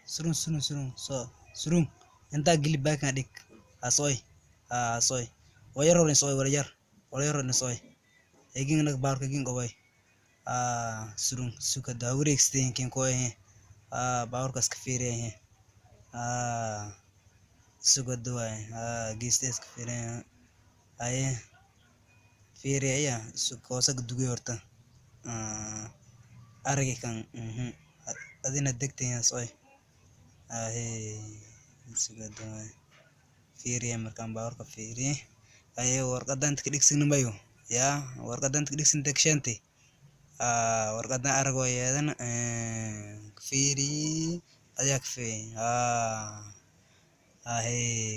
surung so surung inta gili back adik asoy asoy wayaro ni soy wayaro ni soy egin nak bar ka gin gobay surung suka da wareegsten kin ko baawar kas ka fiiriyay suga duway geestes ka fiiriyay ay fiiriyay suka wasag dugay horta aragi kan adina degtay soy suga duway fiiriyay markan baawar ka fiiriyay ay warqadan ka dhigsin mayo ya warqadan ka dhigsin degshanti warqadan aragoyeedan fiiri ayak fi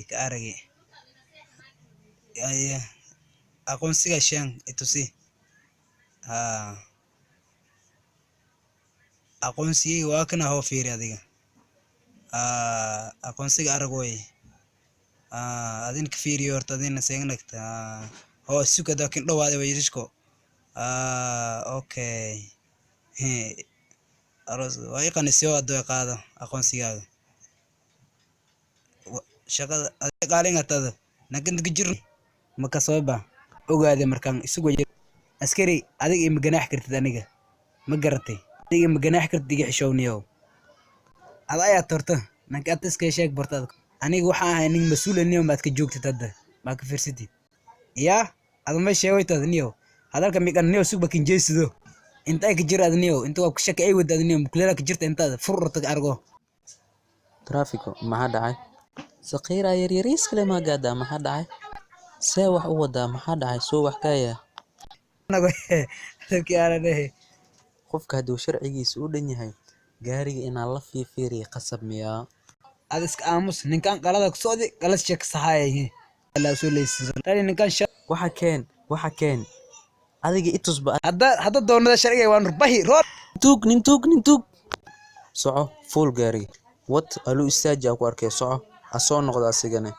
ka aragi ay aqoonsiga shan itusi aqoonsiga waa kana ho fiiri adiga aqoonsiga aragoy adin ka fiiriyo horta adina seegnagta ho suka dakin dhawaade wayrisko okay aros way qanisyo ado qaado aqoonsigaaga shaqada qaalin atada nagan gajir maka sooba ogaade markan isugu askari adiga ima ganaax kartid aniga ma garatay adiga ima ganaax kartid iga xishowniyo adaya torto nanka atiska sheeg bartad aniga waxa ahay nin mas'uul aniyo maad ka joogtid hadda ma ka fiirsidid ya adama sheegaytad niyo hadalka miqan niyo suuba kin jeesido inta ka jiraad niyo inta waa ku shaka ay wadaad niyo muklera ka jirta inta fururta argo traffico maxaa dhacay saqiira yaryariis kale ma gaada maxaa dhacay see wax u wadaa maxaa dhacay soo wax kaya nago halkii aan leeyahay qofka haduu sharcigiisa u dhan yahay gaariga inaan la fiiriyo qasab miyaa adiska aamus ninkan qalada ku socday galas sheek saxaayay la soo leeyay tani ninkan waxa keen adiga itusba hadda doonada sharciga waan rubahi rood nin tuug soco full gaari what alu istaaji ku arkay soco asoo noqda asigana